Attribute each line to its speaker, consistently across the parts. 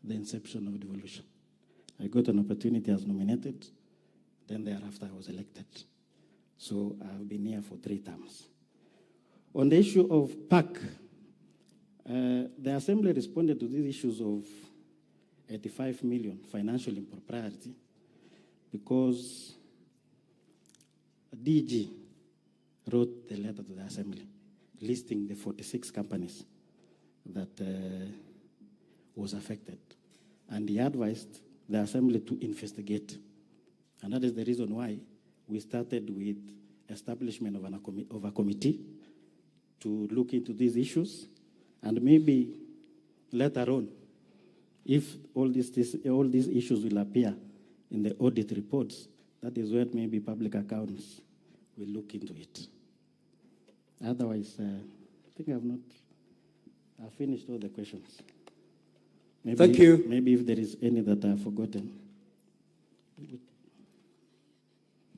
Speaker 1: the inception of devolution. I got an opportunity as nominated, then thereafter I was elected. So I've been here for 3 terms. On the issue of PAC, the Assembly responded to these issues of 85 million financial impropriety because DG wrote the letter to the Assembly listing the 46 companies that was affected. And he advised the Assembly to investigate. And that is the reason why we started with establishment of a committee to look into these issues. And maybe later on, if all these issues will appear in the audit reports, that is where maybe public accounts will look into it. Otherwise, I think I've finished all the questions. Maybe,
Speaker 2: thank you.
Speaker 1: Maybe if there is any that I've forgotten.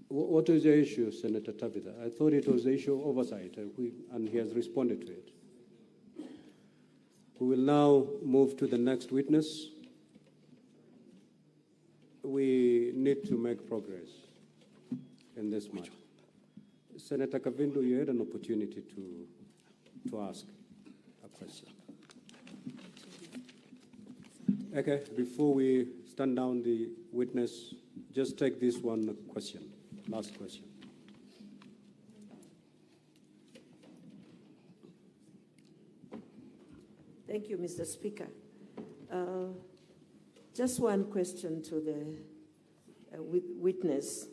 Speaker 2: What is the issue, Senator Tabitha? I thought it was the issue of oversight, and he has responded to it. We will now move to the next witness. We need to make progress in this matter. Senator Kavindu, you had an opportunity to ask a question. Okay, before we stand down the witness, just take this one question, last question.
Speaker 3: Thank you, Mr. Speaker. Just one question to the witness.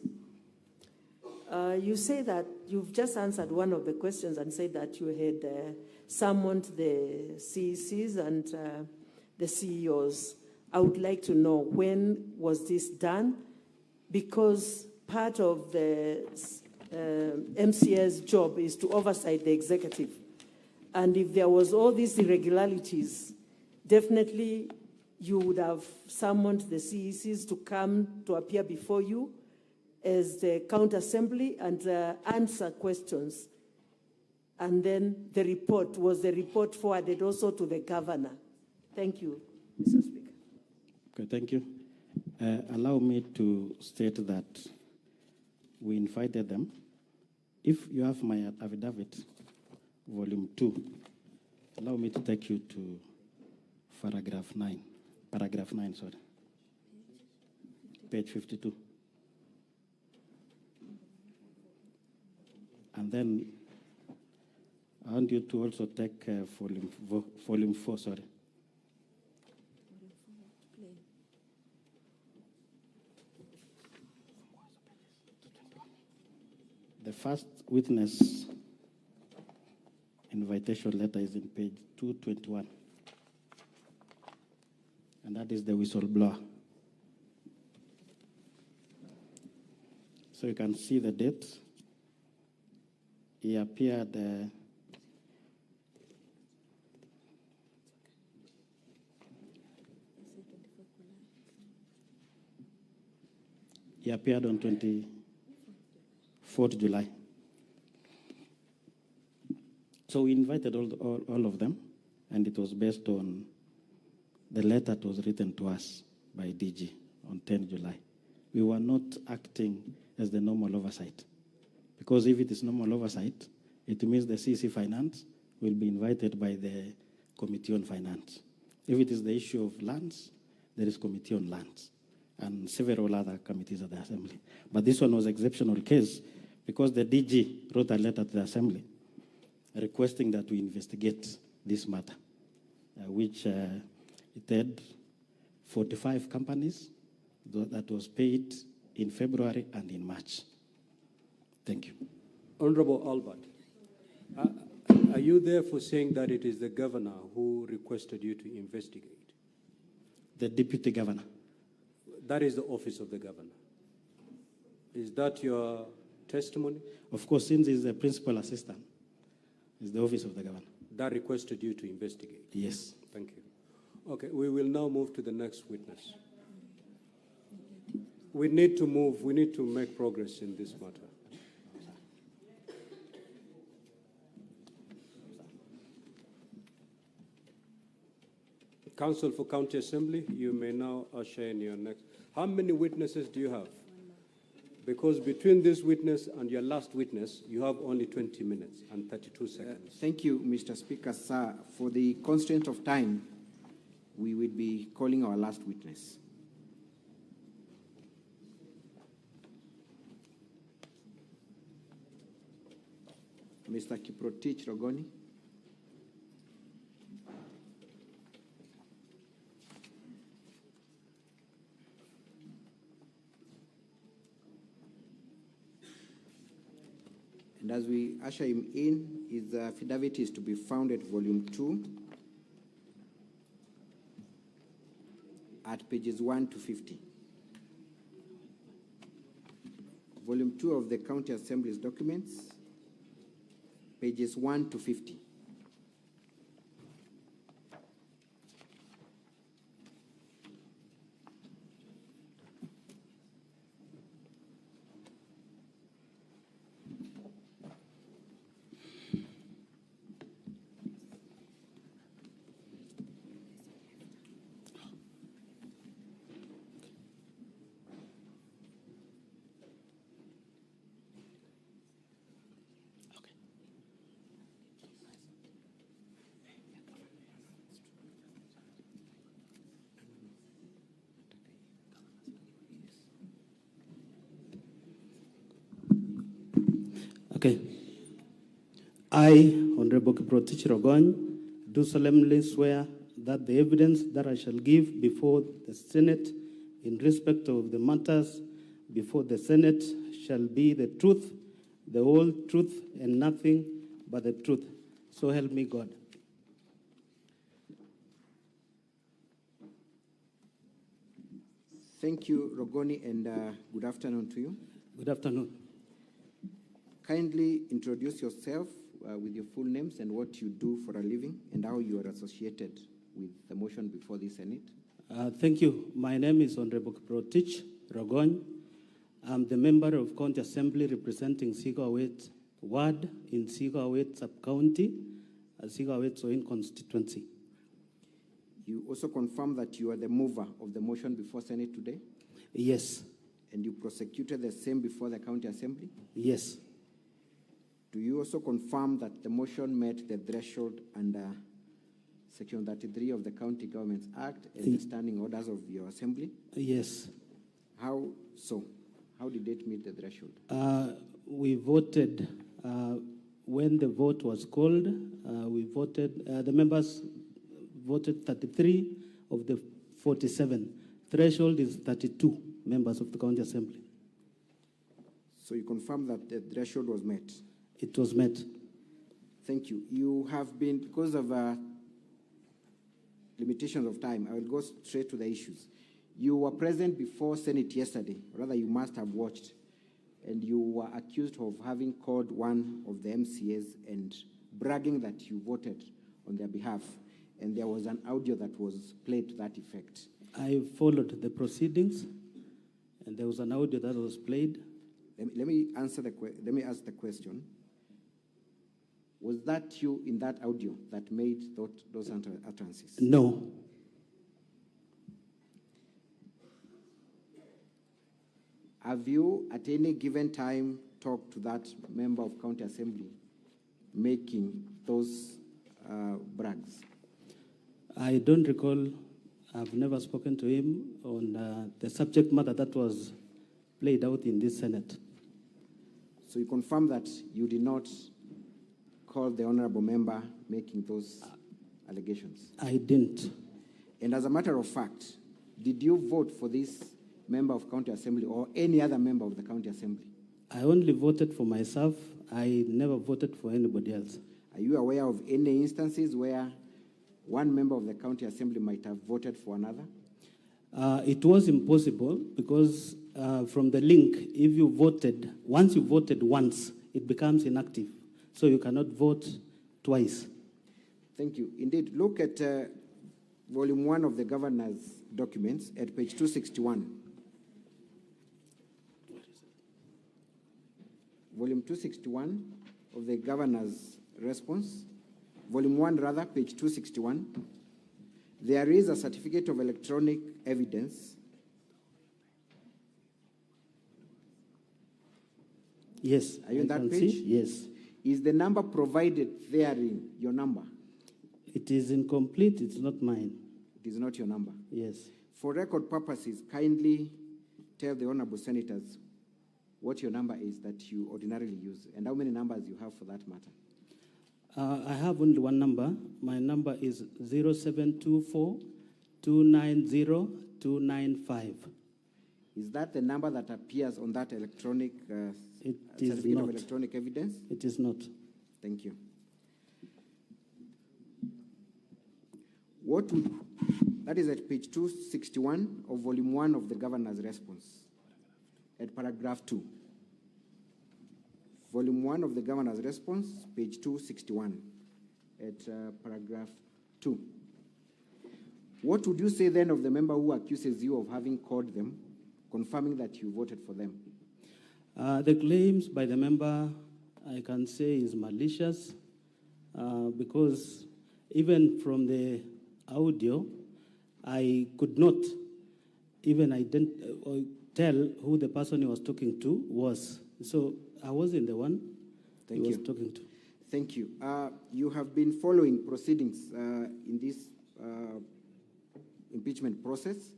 Speaker 3: You say that you've just answered one of the questions and said that you had summoned the CECs and the CEOs. I would like to know, when was this done? Because part of the MCA's job is to oversight the executive. And if there was all these irregularities, definitely you would have summoned the CECs to come to appear before you as the counter assembly and answer questions. And then the report, was the report forwarded also to the governor? Thank you, Mr. Speaker.
Speaker 1: Okay, thank you. Allow me to state that we invited them. If you have my affidavit, volume 2, allow me to take you to paragraph 9, page 52. And then I want you to also take volume 4, sorry. The first witness invitation letter is in page 221. And that is the whistleblower. So you can see the date. He appeared on 24th July. So we invited all of them, and it was based on the letter that was written to us by DG on 10 July. We were not acting as the normal oversight, because if it is normal oversight, it means the CC Finance will be invited by the Committee on Finance. If it is the issue of lands, there is Committee on Lands and several other committees at the Assembly. But this one was an exceptional case because the DG wrote a letter to the Assembly requesting that we investigate this matter, which it had 45 companies that was paid in February and in March. Thank you.
Speaker 2: Honorable Albert, are you therefore saying that it is the governor who requested you to investigate?
Speaker 1: The deputy governor.
Speaker 2: That is the office of the governor. Is that your testimony?
Speaker 1: Of course, since he's the principal assistant, it's the office of the governor.
Speaker 2: That requested you to investigate?
Speaker 1: Yes.
Speaker 2: Thank you. Okay, we will now move to the next witness. We need to move, we need to make progress in this matter. Council for County Assembly, you may now usher in your next. How many witnesses do you have? Because between this witness and your last witness, you have only 20 minutes and 32 seconds.
Speaker 4: Thank you, Mr. Speaker. Sir, for the constraint of time, we will be calling our last witness. Mr. Kiprotich Rogoni. And as we usher him in, his affidavit is to be found at volume 2 at pages 1 to 50. Volume 2 of the County Assembly's documents, pages 1 to 50.
Speaker 1: Okay. I, Honorable Kiprotich Rogony, do solemnly swear that the evidence that I shall give before the Senate in respect of the matters before the Senate shall be the truth, the whole truth, and nothing but the truth. So help me God.
Speaker 4: Thank you, Rogoni, and good afternoon to you.
Speaker 1: Good afternoon.
Speaker 4: Kindly introduce yourself with your full names and what you do for a living and how you are associated with the motion before the Senate.
Speaker 1: Thank you. My name is Honorable Kiprotich Rogony. I'm the member of County Assembly representing Sigawet Ward in Sigawet Sub-County, Sigawet Soin constituency.
Speaker 4: You also confirm that you are the mover of the motion before Senate today?
Speaker 1: Yes.
Speaker 4: And you prosecuted the same before the County Assembly?
Speaker 1: Yes.
Speaker 4: Do you also confirm that the motion met the threshold under Section 33 of the County Governments Act and the standing orders of your Assembly?
Speaker 1: Yes.
Speaker 4: How so? How did it meet the threshold?
Speaker 1: We voted, when the vote was called, the members voted 33 of the 47. Threshold is 32 members of the County Assembly.
Speaker 4: So you confirm that the threshold was met?
Speaker 1: It was met.
Speaker 4: Thank you. You have been, because of limitations of time, I will go straight to the issues. You were present before Senate yesterday, rather you must have watched, and you were accused of having called one of the MCAs and bragging that you voted on their behalf, and there was an audio that was played to that effect.
Speaker 1: I followed the proceedings, and there was an audio that was played.
Speaker 4: Let me ask the question. Was that you in that audio that made those utterances?
Speaker 1: No.
Speaker 4: Have you, at any given time, talked to that member of County Assembly making those brags?
Speaker 1: I don't recall. I've never spoken to him on the subject matter that was played out in this Senate.
Speaker 4: So you confirm that you did not call the honorable member making those allegations?
Speaker 1: I didn't.
Speaker 4: And as a matter of fact, did you vote for this member of County Assembly or any other member of the County Assembly?
Speaker 1: I only voted for myself. I never voted for anybody else.
Speaker 4: Are you aware of any instances where one member of the County Assembly might have voted for another?
Speaker 1: It was impossible because from the link, if you voted, once you voted once, it becomes inactive. So you cannot vote twice.
Speaker 4: Thank you. Indeed, look at volume 1 of the governor's documents at page 261. Volume 261 of the governor's response. Volume 1, rather, page 261. There is a certificate of electronic evidence.
Speaker 1: Yes.
Speaker 4: Are you on that
Speaker 1: can
Speaker 4: page?
Speaker 1: see. Yes.
Speaker 4: Is the number provided therein your number?
Speaker 1: It is incomplete. It's not mine.
Speaker 4: It is not your number.
Speaker 1: Yes.
Speaker 4: For record purposes, kindly tell the honorable senators what your number is that you ordinarily use and how many numbers you have for that matter.
Speaker 1: I have only one number. My number is 0724 290 295.
Speaker 4: Is that the number that appears on that electronic certificate of electronic evidence?
Speaker 1: It is not.
Speaker 4: Thank you. That is at page 261 of volume 1 of the governor's response, at paragraph 2. Volume 1 of the governor's response, page 261, at paragraph 2. What would you say then of the member who accuses you of having called them, confirming that you voted for them?
Speaker 1: The claims by the member, I can say, is malicious because even from the audio, I could not even tell who the person he was talking to was. So I wasn't the one he was talking to.
Speaker 4: Thank you. You have been following proceedings in this impeachment process.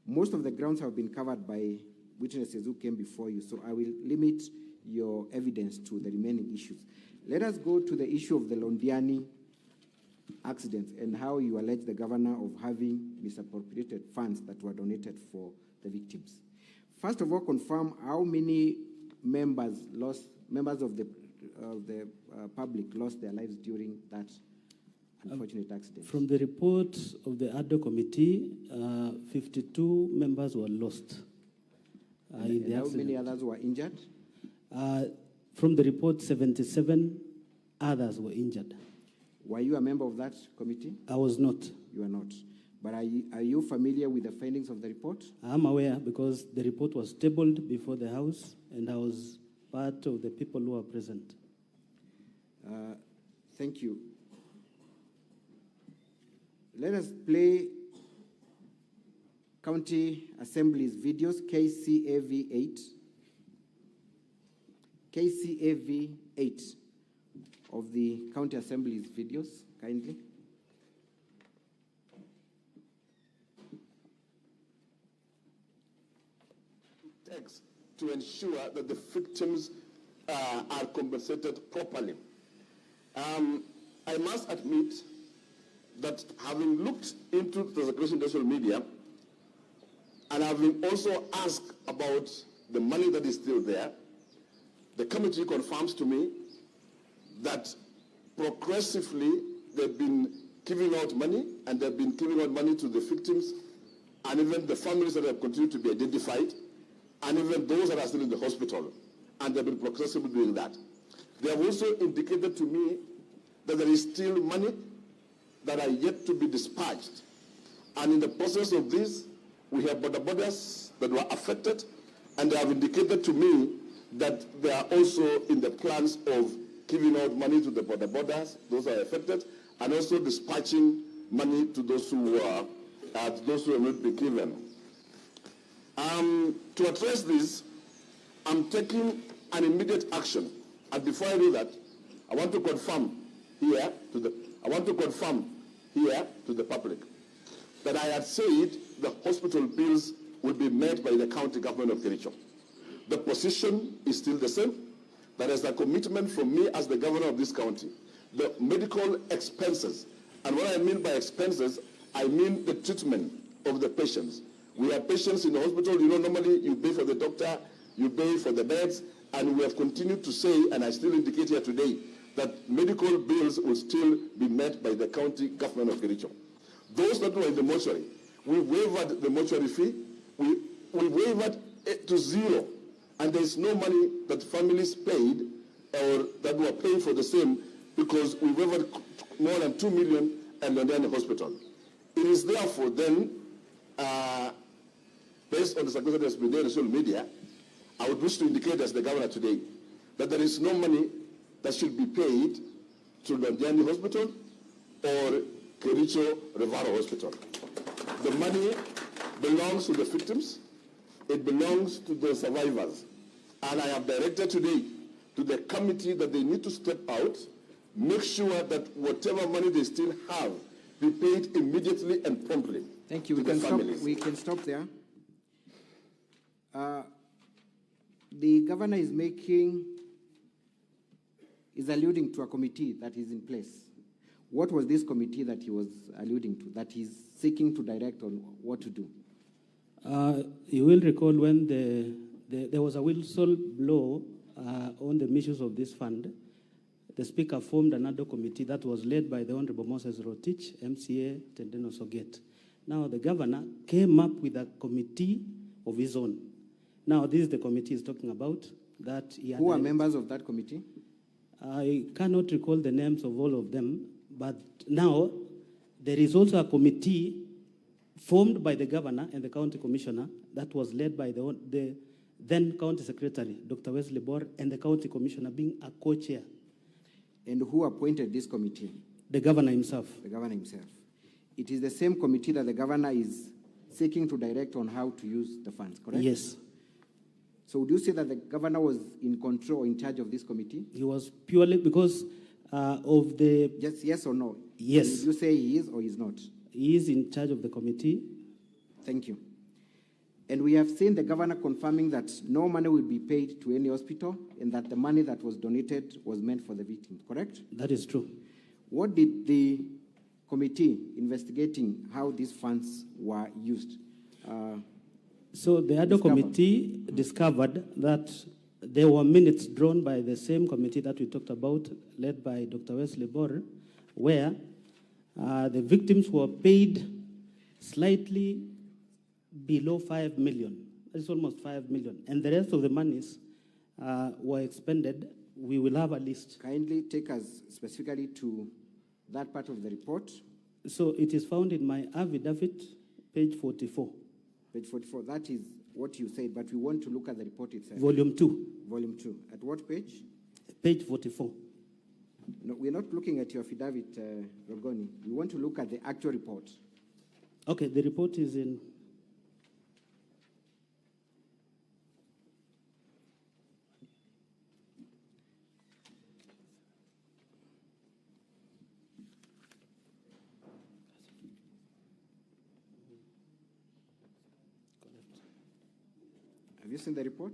Speaker 4: Most of the grounds have been covered by witnesses who came before you, so I will limit your evidence to the remaining issues. Let us go to the issue of the Londiani accident and how you allege the governor of having misappropriated funds that were donated for the victims. First of all, confirm how many members of the public lost their lives during that unfortunate accident.
Speaker 1: From the report of the ADO committee, 52 members were lost in the
Speaker 4: how
Speaker 1: accident.
Speaker 4: many others were injured?
Speaker 1: From the report, 77 others were injured.
Speaker 4: Were you a member of that committee?
Speaker 1: I was not.
Speaker 4: You are not. But are you familiar with the findings of the report?
Speaker 1: I am aware because the report was tabled before the House and I was part of the people who were present.
Speaker 4: Thank you. Let us play County Assembly's videos, KCAV 8. KCAV 8 of the County Assembly's videos, kindly.
Speaker 5: To ensure that the victims are compensated properly. I must admit that having looked into the circulation of social media and having also asked about the money that is still there, the committee confirms to me that progressively they've been giving out money, and they've been giving out money to the victims and even the families that have continued to be identified, and even those that are still in the hospital, and they've been progressively doing that. They have also indicated to me that there is still money that are yet to be dispatched. And in the process of this, we have border borders that were affected, and they have indicated to me that they are also in the plans of giving out money to the border borders, those are affected, and also dispatching money to those who have not been given. To address this, I'm taking an immediate action. And before I do that, I want to confirm here to the public that I had said the hospital bills will be met by the county government of Kericho. The position is still the same. That is a commitment from me as the governor of this county. The medical expenses, and what I mean by expenses, I mean the treatment of the patients. We have patients in the hospital, normally you pay for the doctor, you pay for the beds, and we have continued to say, and I still indicate here today, that medical bills will still be met by the county government of Kericho. Those that were in the mortuary, we waived the mortuary fee, we waived it to zero, and there is no money that families paid or that were paying for the same, because we waived more than 2 million and Londiani Hospital. It is therefore then, based on the circulation that has been there in social media, I would wish to indicate as the governor today that there is no money that should be paid to Londiani Hospital or Kericho Referral Hospital. The money belongs to the victims. It belongs to the survivors. And I have directed today to the committee that they need to step out, make sure that whatever money they still have be paid immediately and promptly.
Speaker 4: Thank you. We can stop there. The governor is alluding to a committee that is in place. What was this committee that he was alluding to, that he's seeking to direct on what to do?
Speaker 1: You will recall when there was a whistle blow on the issues of this fund. The Speaker formed another committee that was led by the Honorable Moses Rotich, MCA Tendeno Soget. Now, the governor came up with a committee of his own. Now, this is the committee he's talking about. Who are members of that committee? I cannot recall the names of all of them, but now there is also a committee formed by the governor and the county commissioner that was led by the then county secretary, Dr. Wesley Bor, and the county commissioner being a co-chair.
Speaker 4: And who appointed this committee?
Speaker 1: The governor himself.
Speaker 4: The governor himself. It is the same committee that the governor is seeking to direct on how to use the funds, correct?
Speaker 1: Yes.
Speaker 4: So would you say that the governor was in control, in charge of this committee?
Speaker 1: He was purely because of the...
Speaker 4: Just yes or no?
Speaker 1: Yes.
Speaker 4: Would you say he is or he's not?
Speaker 1: He is in charge of the committee.
Speaker 4: Thank you. And we have seen the governor confirming that no money will be paid to any hospital and that the money that was donated was meant for the victims, correct?
Speaker 1: That is true.
Speaker 4: What did the committee investigating how these funds were used?
Speaker 1: So the other committee discovered that there were minutes drawn by the same committee that we talked about, led by Dr. Wesley Bor, where the victims were paid slightly below 5 million. That's almost 5 million. And the rest of the monies were expended. We will have a list.
Speaker 4: Kindly take us specifically to that part of the report.
Speaker 1: So it is found in my affidavit, page 44.
Speaker 4: Page 44, that is what you said, but we want to look at the report itself.
Speaker 1: Volume 2.
Speaker 4: Volume 2. At what page?
Speaker 1: Page 44.
Speaker 4: No, we're not looking at your affidavit, Rogoni. We want to look at the actual report.
Speaker 1: Okay, the report is in...
Speaker 4: Have you seen the report?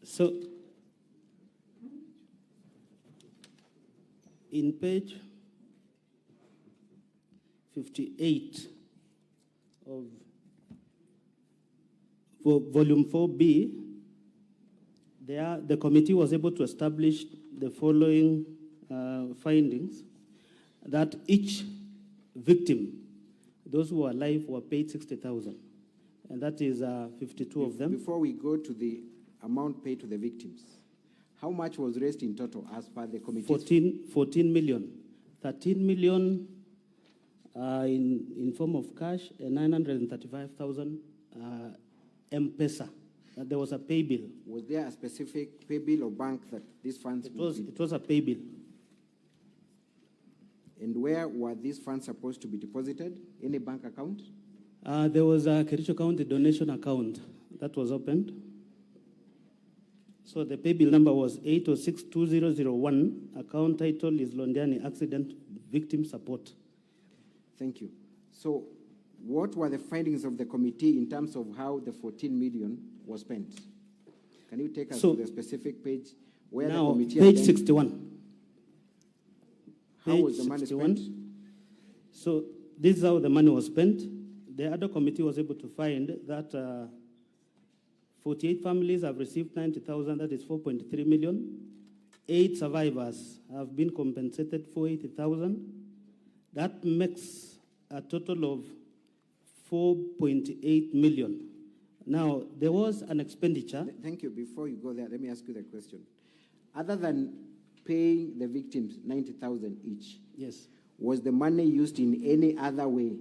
Speaker 1: So, in page 58 of volume 4B, the committee was able to establish the following findings: that each victim, those who are alive, were paid 60,000, and that is 52 of them.
Speaker 4: Before we go to the amount paid to the victims, how much was raised in total as per the committee?
Speaker 1: 14 million. 13 million in form of cash and 935,000 mpesa. There was a pay bill.
Speaker 4: Was there a specific pay bill or bank that these funds
Speaker 1: It was a pay bill.
Speaker 4: And where were these funds supposed to be deposited? Any bank account?
Speaker 1: There was a Kericho County donation account that was opened. So the pay bill number was 8062001. Account title is Londiani Accident Victim Support.
Speaker 4: Thank you. So what were the findings of the committee in terms of how the 14 million was spent? Can you take us to the specific page where the committee...
Speaker 1: Page 61.
Speaker 4: How was the money spent?
Speaker 1: So this is how the money was spent. The other committee was able to find that 48 families have received 90,000, that is 4.3 million. 8 survivors have been compensated for 80,000. That makes a total of 4.8 million. Now, there was an expenditure.
Speaker 4: Thank you. Before you go there, let me ask you the question. Other than paying the victims 90,000 each,
Speaker 1: Yes.
Speaker 4: was the money used in any other way,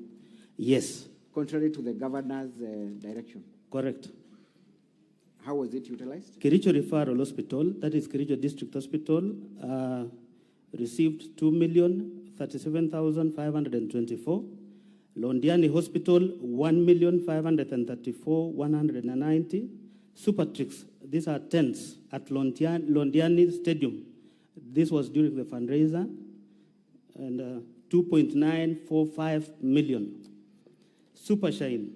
Speaker 1: Yes,
Speaker 4: contrary to the governor's direction?
Speaker 1: correct.
Speaker 4: How was it utilized?
Speaker 1: Kericho Referral Hospital, that is Kericho District Hospital, received 2,037,524. Londiani Hospital, 1,534,190. Supertrix, these are tents at Londiani Stadium. This was during the fundraiser, and 2.945 million. Supershine,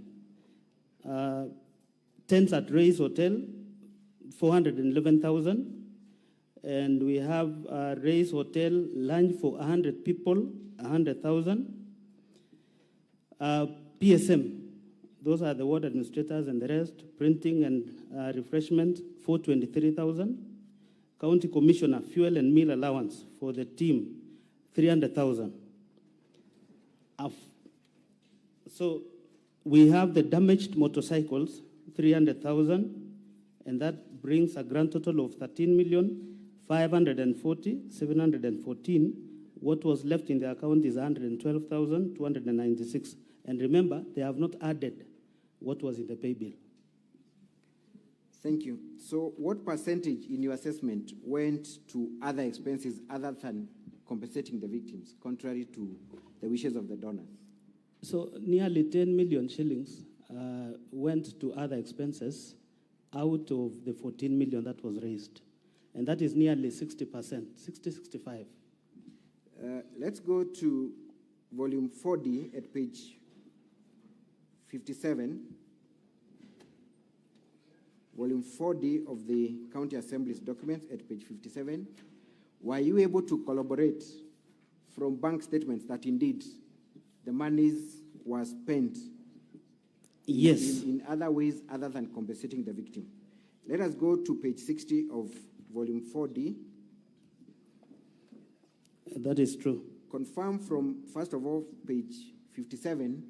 Speaker 1: tents at Ray's Hotel, 411,000. And we have Ray's Hotel lunch for 100 people, 100,000. PSM, those are the ward administrators and the rest, printing and refreshment, 423,000. County Commissioner, fuel and meal allowance for the team, 300,000. So we have the damaged motorcycles, 300,000, and that brings a grand total of 13,540,714. What was left in the account is 112,296. And remember, they have not added what was in the pay bill.
Speaker 4: Thank you. So what percentage in your assessment went to other expenses other than compensating the victims, contrary to the wishes of the donors?
Speaker 1: So nearly 10 million shillings went to other expenses out of the 14 million that was raised. And that is nearly 60%, 65.
Speaker 4: Let's go to volume 4D at page 57. Volume 4D of the County Assembly's documents at page 57. Were you able to collaborate from bank statements that indeed the monies were spent
Speaker 1: Yes.
Speaker 4: in other ways other than compensating the victim? Let us go to page 60 of volume 4D.
Speaker 1: That is true.
Speaker 4: Confirm from, first of all, page 57,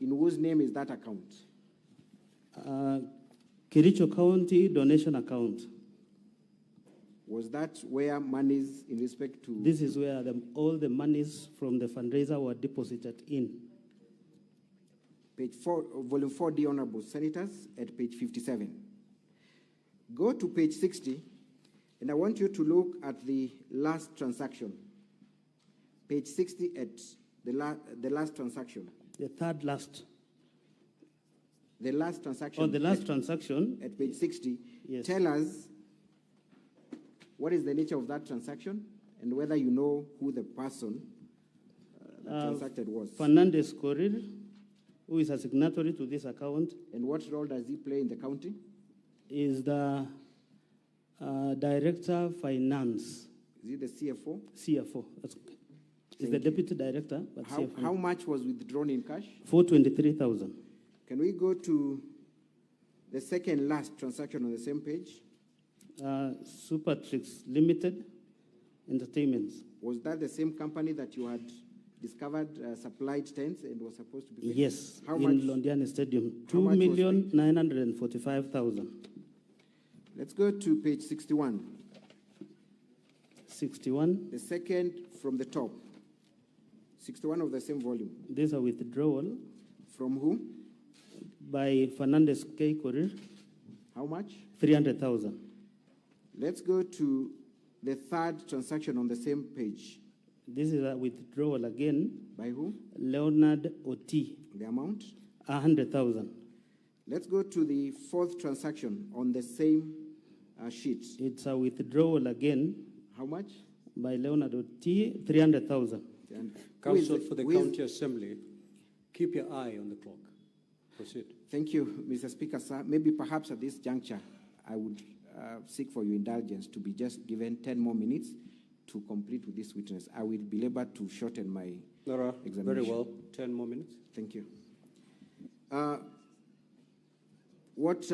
Speaker 4: in whose name is that account?
Speaker 1: Kericho County donation account.
Speaker 4: Was that where monies in respect to...
Speaker 1: This is where all the monies from the fundraiser were deposited in.
Speaker 4: Page 4, volume 4D, Honorable Senators, at page 57. Go to page 60, and I want you to look at the last transaction. Page 60 at the last transaction.
Speaker 1: The third last.
Speaker 4: The last transaction.
Speaker 1: Oh, the last transaction.
Speaker 4: At page 60.
Speaker 1: Yes.
Speaker 4: Tell us what is the nature of that transaction and whether you know who the person that transacted was.
Speaker 1: Fernandez Korir, who is a signatory to this account.
Speaker 4: And what role does he play in the county?
Speaker 1: Is the Director of Finance.
Speaker 4: Is he the CFO?
Speaker 1: CFO. He's the Deputy Director, but CFO.
Speaker 4: How much was withdrawn in cash?
Speaker 1: 423,000.
Speaker 4: Can we go to the second last transaction on the same page?
Speaker 1: Supertrix Limited Entertainments.
Speaker 4: Was that the same company that you had discovered supplied tents and was supposed to be paid?
Speaker 1: Yes,
Speaker 4: How
Speaker 1: in
Speaker 4: much?
Speaker 1: Londiani Stadium.
Speaker 4: How much was paid?
Speaker 1: 2,945,000.
Speaker 4: Let's go to page 61.
Speaker 1: 61.
Speaker 4: The second from the top. 61 of the same volume.
Speaker 1: There's a withdrawal
Speaker 4: From who?
Speaker 1: by Fernandez K. Korir,
Speaker 4: How much?
Speaker 1: 300,000.
Speaker 4: Let's go to the third transaction on the same page.
Speaker 1: This is a withdrawal again.
Speaker 4: By who?
Speaker 1: Leonard Oti,
Speaker 4: The amount?
Speaker 1: 100,000.
Speaker 4: Let's go to the fourth transaction on the same sheet.
Speaker 1: It's a withdrawal again
Speaker 4: How much?
Speaker 1: by Leonard Oti, 300,000.
Speaker 4: And
Speaker 2: Council for the County Assembly, keep your eye on the clock. Proceed.
Speaker 4: Thank you, Mr. Speaker, sir. Maybe perhaps at this juncture, I would seek for your indulgence to be just given 10 more minutes to complete with this witness. I will be able to shorten my examination.
Speaker 2: Very well. 10 more minutes.
Speaker 4: Thank you. What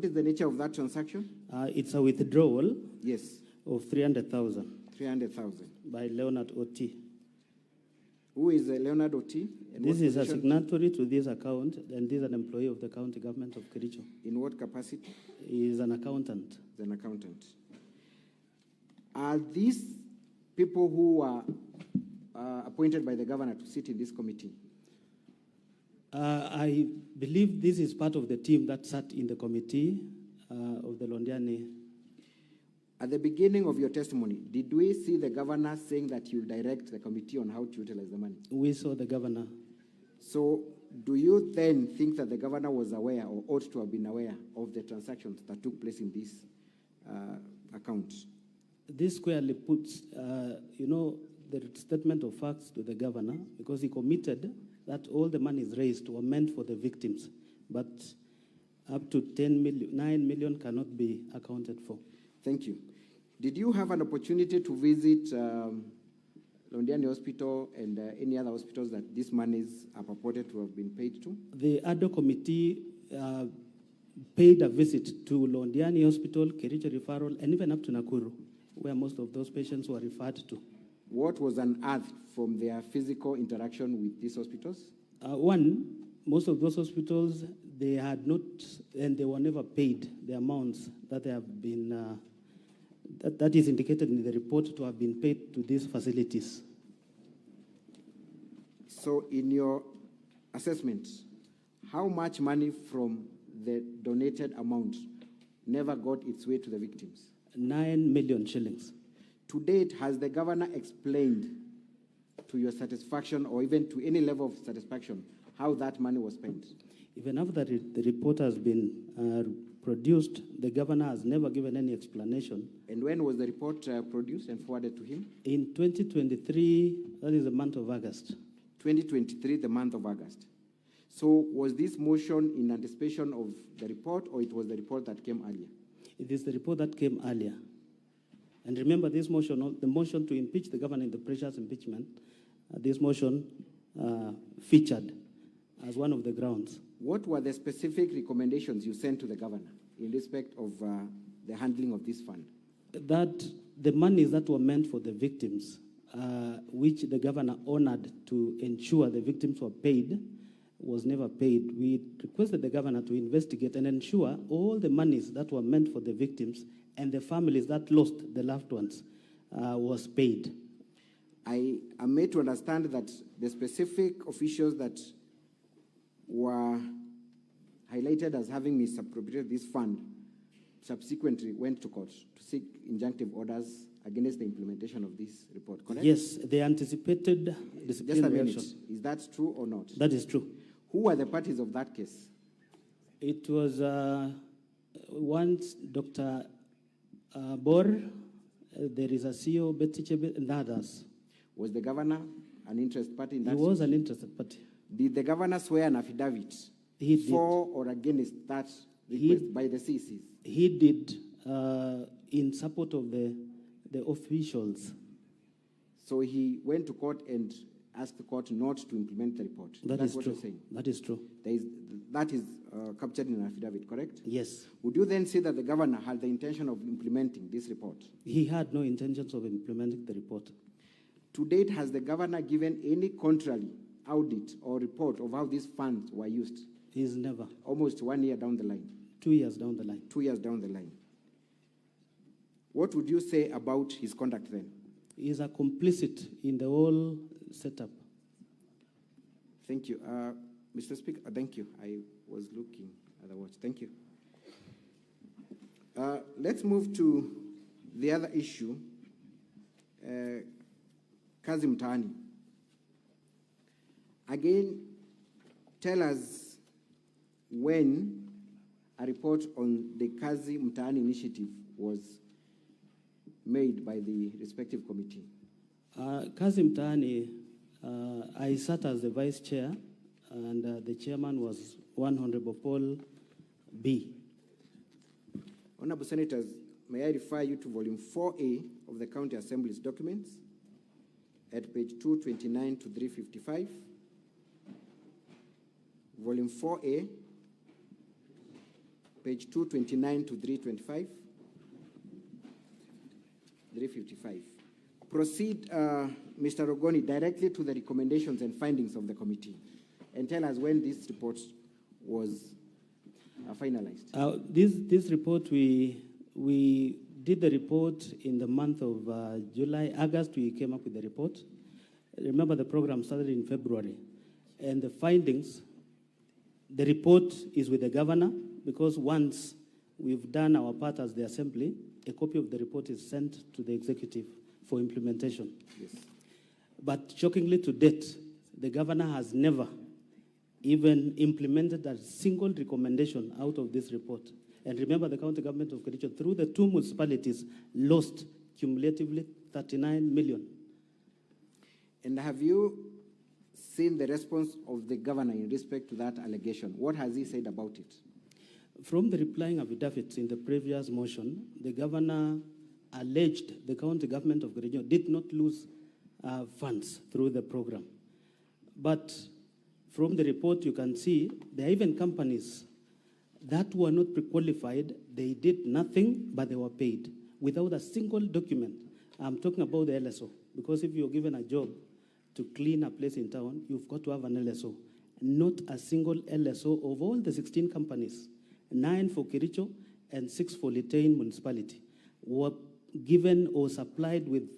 Speaker 4: is the nature of that transaction?
Speaker 1: It's a withdrawal
Speaker 4: Yes,
Speaker 1: of 300,000
Speaker 4: 300,000.
Speaker 1: by Leonard Oti.
Speaker 4: Who is Leonard Oti? And
Speaker 1: This
Speaker 4: what
Speaker 1: is a
Speaker 4: position?
Speaker 1: signatory to this account, and this is an employee of the county government of Kericho.
Speaker 4: In what capacity?
Speaker 1: He is an accountant.
Speaker 4: He's an accountant. Are these people who are appointed by the governor to sit in this committee?
Speaker 1: I believe this is part of the team that sat in the committee of the Londiani.
Speaker 4: At the beginning of your testimony, did we see the governor saying that you direct the committee on how to utilize the money?
Speaker 1: We saw the governor.
Speaker 4: So do you then think that the governor was aware or ought to have been aware of the transactions that took place in this account?
Speaker 1: This squarely puts, the statement of facts to the governor, because he committed that all the monies raised were meant for the victims, but up to 9 million cannot be accounted for.
Speaker 4: Thank you. Did you have an opportunity to visit Londiani Hospital and any other hospitals that these monies are purported to have been paid to?
Speaker 1: The ADO committee paid a visit to Londiani Hospital, Kericho Referral, and even up to Nakuru, where most of those patients were referred to.
Speaker 4: What was unearthed from their physical interaction with these hospitals?
Speaker 1: Most of those hospitals, they had not, and they were never paid the amounts that they have been, that is indicated in the report to have been paid to these facilities.
Speaker 4: So in your assessment, how much money from the donated amount never got its way to the victims?
Speaker 1: 9 million shillings.
Speaker 4: To date, has the governor explained to your satisfaction or even to any level of satisfaction how that money was spent?
Speaker 1: Even after the report has been produced, the governor has never given any explanation.
Speaker 4: And when was the report produced and forwarded to him?
Speaker 1: In 2023, that is the month of August.
Speaker 4: 2023, the month of August. So was this motion in anticipation of the report, or it was the report that came earlier?
Speaker 1: It is the report that came earlier. And remember, this motion, the motion to impeach the governor in the precious impeachment, this motion featured as one of the grounds.
Speaker 4: What were the specific recommendations you sent to the governor in respect of the handling of this fund?
Speaker 1: That the monies that were meant for the victims, which the governor honored to ensure the victims were paid, was never paid. We requested the governor to investigate and ensure all the monies that were meant for the victims and the families that lost the loved ones was paid.
Speaker 4: I am made to understand that the specific officials that were highlighted as having misappropriated this fund subsequently went to court to seek injunctive orders against the implementation of this report, correct?
Speaker 1: Yes, they anticipated disciplinary action.
Speaker 4: Just a minute. Is that true or not?
Speaker 1: That is true.
Speaker 4: Who were the parties of that case?
Speaker 1: It was once Dr. Bor, there is a CEO, Betty Chebe, and others.
Speaker 4: Was the governor an interested party in that?
Speaker 1: He was an interested party.
Speaker 4: Did the governor swear an affidavit for or against that request by the CCs?
Speaker 1: He did in support of the officials.
Speaker 4: So he went to court and asked the court not to implement the report.
Speaker 1: That's
Speaker 4: what
Speaker 1: true.
Speaker 4: you're saying?
Speaker 1: That is true.
Speaker 4: That is captured in an affidavit, correct?
Speaker 1: Yes.
Speaker 4: Would you then say that the governor had the intention of implementing this report?
Speaker 1: He had no intentions of implementing the report.
Speaker 4: To date, has the governor given any contrary audit or report of how these funds were used?
Speaker 1: He's never.
Speaker 4: Almost 1 year down the line.
Speaker 1: 2 years down the line.
Speaker 4: 2 years down the line. What would you say about his conduct then?
Speaker 1: He's a complicit in the whole setup.
Speaker 4: Thank you. Mr. Speaker, thank you. I was looking at the watch. Thank you. Let's move to the other issue. Kazi Mtaani. Again, tell us when a report on the Kazi Mtaani initiative was made by the respective committee.
Speaker 1: Kazi Mtaani, I sat as the vice chair, and the chairman was one Honorable Paul B.
Speaker 4: Honorable Senators, may I refer you to volume 4A of the County Assembly's documents at page 229 to 355. Volume 4A, page 229 to 325. 355. Proceed, Mr. Rogoni, directly to the recommendations and findings of the committee, and tell us when this report was finalized.
Speaker 1: This report, we did the report in the month of July. August, we came up with the report. Remember, the program started in February. And the findings, the report is with the governor, because once we've done our part as the assembly, a copy of the report is sent to the executive for implementation.
Speaker 4: Yes.
Speaker 1: But shockingly to date, the governor has never even implemented a single recommendation out of this report. And remember, the county government of Kericho, through the 2 municipalities, lost cumulatively 39 million.
Speaker 4: And have you seen the response of the governor in respect to that allegation? What has he said about it?
Speaker 1: From the replying affidavits in the previous motion, the governor alleged the county government of Kericho did not lose funds through the program. But from the report, you can see there are even companies that were not pre-qualified. They did nothing, but they were paid without a single document. I'm talking about the LSO, because if you're given a job to clean a place in town, you've got to have an LSO. Not a single LSO of all the 16 companies, 9 for Kericho and 6 for Litein municipality, were given or supplied with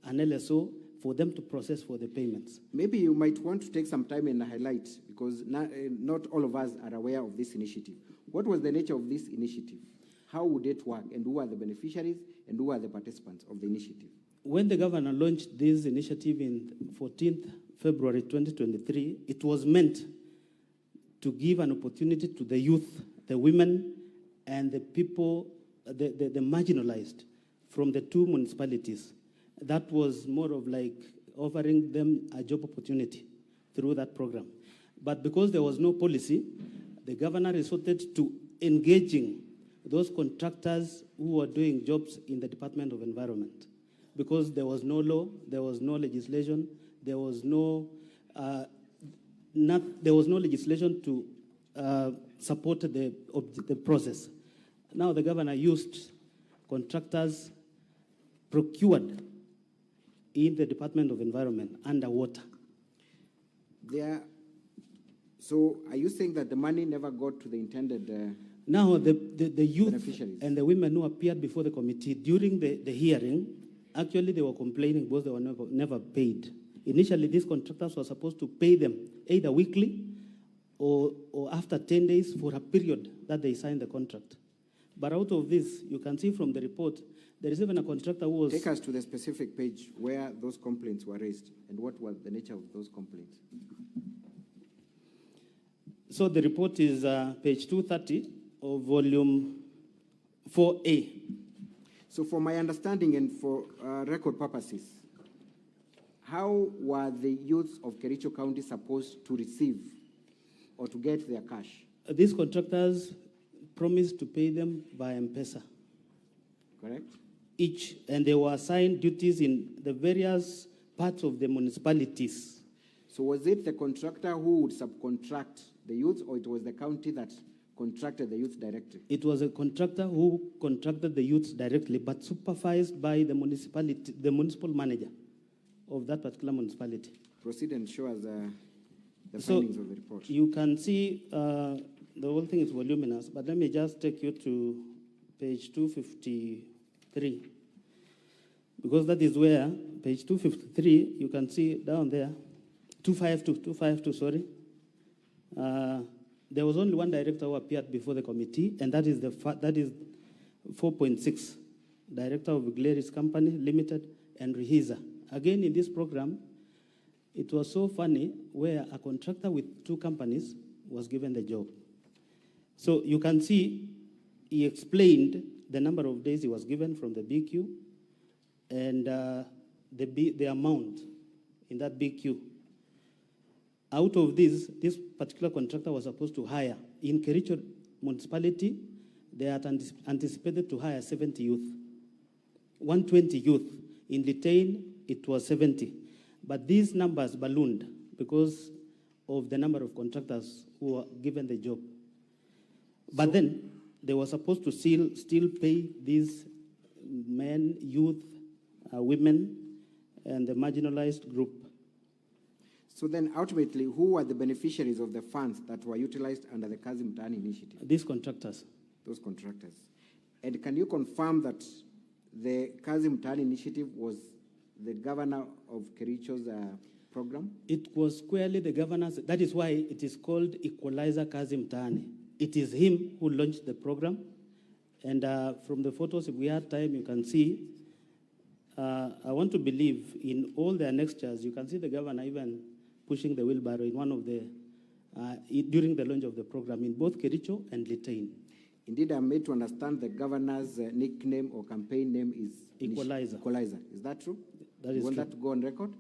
Speaker 1: an LSO for them to process for the payments.
Speaker 4: Maybe you might want to take some time and highlight, because not all of us are aware of this initiative. What was the nature of this initiative? How would it work? And who are the beneficiaries and who are the participants of the initiative?
Speaker 1: When the governor launched this initiative in 14th February 2023, it was meant to give an opportunity to the youth, the women, and the people, the marginalized from the 2 municipalities. That was more of like offering them a job opportunity through that program. But because there was no policy, the governor resorted to engaging those contractors who were doing jobs in the Department of Environment. Because there was no law, there was no legislation, there was no legislation to support the process. Now the governor used contractors procured in the Department of Environment underwater.
Speaker 4: So are you saying that the money never got to the intended
Speaker 1: now the youth and the women who appeared before the committee during the hearing, actually they were complaining because they were never paid. Initially, these contractors were supposed to pay them either weekly or after 10 days for a period that they signed the contract. But out of this, you can see from the report, there is even a contractor who was...
Speaker 4: Take us to the specific page where those complaints were raised and what was the nature of those complaints.
Speaker 1: So the report is page 230 of volume 4A.
Speaker 4: So for my understanding and for record purposes, how were the youths of Kericho County supposed to receive or to get their cash?
Speaker 1: These contractors promised to pay them by mpesa.
Speaker 4: Correct?
Speaker 1: Each, and they were assigned duties in the various parts of the municipalities.
Speaker 4: So was it the contractor who would subcontract the youth, or it was the county that contracted the youth directly?
Speaker 1: It was a contractor who contracted the youths directly, but supervised by the municipality, the municipal manager of that particular municipality.
Speaker 4: Proceed and show us the findings of the report.
Speaker 1: You can see the whole thing is voluminous, but let me just take you to page 253, because that is where, page 253, you can see down there, 252, sorry. There was only one director who appeared before the committee, and that is 4.6, director of Gleris Company Limited and Rehisa. Again, in this program, it was so funny where a contractor with 2 companies was given the job. So you can see he explained the number of days he was given from the BQ and the amount in that BQ. Out of this particular contractor was supposed to hire. In Kericho municipality, they had anticipated to hire 70 youth, 120 youth. In Litein, it was 70. But these numbers ballooned because of the number of contractors who were given the job. But then they were supposed to still pay these men, youth, women, and the marginalized group.
Speaker 4: So then ultimately, who were the beneficiaries of the funds that were utilized under the Kazi Mtaani initiative?
Speaker 1: These contractors.
Speaker 4: Those contractors. And can you confirm that the Kazi Mtaani initiative was the governor of Kericho's program?
Speaker 1: It was squarely the governor's. That is why it is called Equalizer Kazi Mtaani. It is him who launched the program. And from the photos, if we had time, you can see. I want to believe in all the annexures, you can see the governor even pushing the wheelbarrow in one of the, during the launch of the program in both Kericho and Litein.
Speaker 4: Indeed, I'm made to understand the governor's nickname or campaign name is
Speaker 1: Equalizer.
Speaker 4: Equalizer. Is that true?
Speaker 1: That is
Speaker 4: you want
Speaker 1: true.
Speaker 4: that to go on record?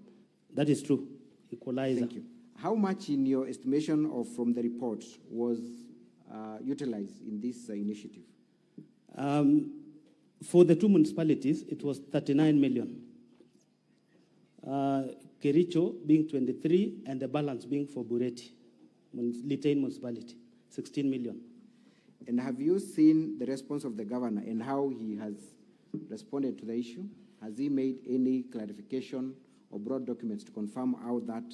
Speaker 1: That is true. Equalizer.
Speaker 4: Thank you. How much, in your estimation of from the report, was utilized in this initiative?
Speaker 1: For the two municipalities, it was 39 million. Kericho being 23, and the balance being for Bureti, Litein municipality, 16 million.
Speaker 4: And have you seen the response of the governor and how he has responded to the issue? Has he made any clarification or brought documents to confirm how that?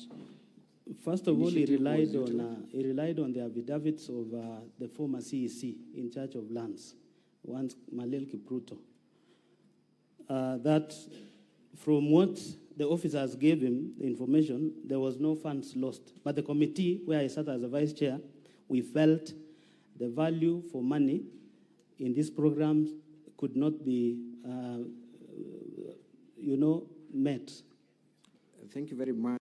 Speaker 1: First of all, he relied on the affidavits of the former CEC in charge of lands, once Malel Kipruto. That from what the officers gave him, the information, there was no funds lost. But the committee, where I sat as a vice chair, we felt the value for money in these programs could not be, met.
Speaker 4: Thank you very much.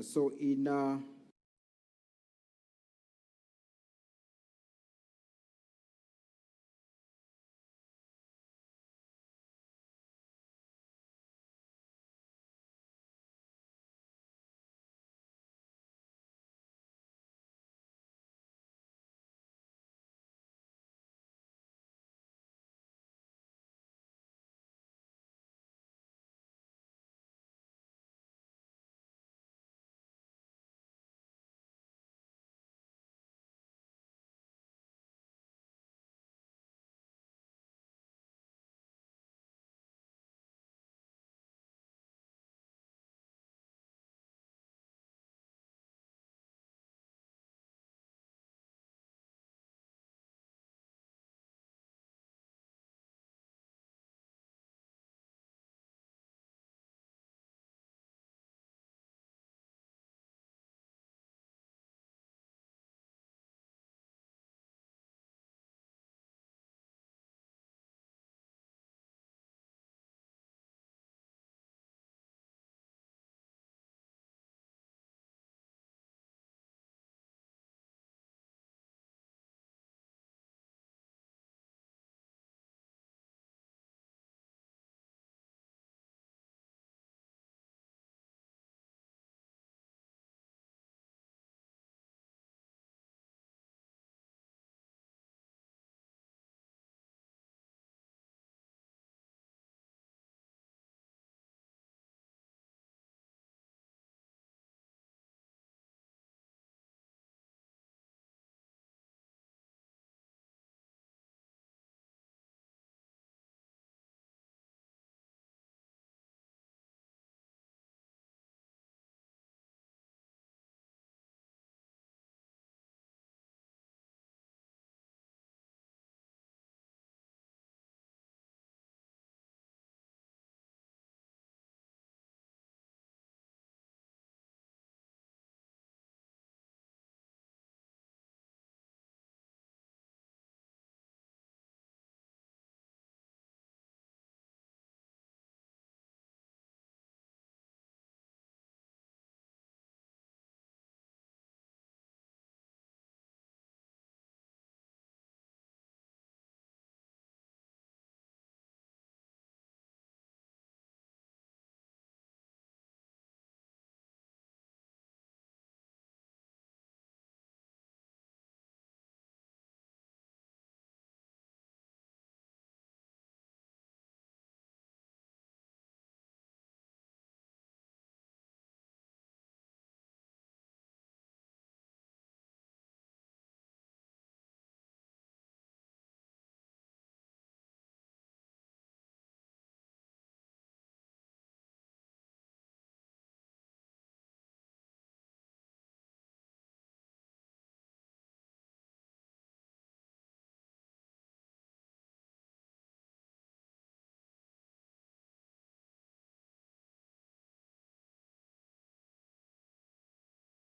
Speaker 4: So in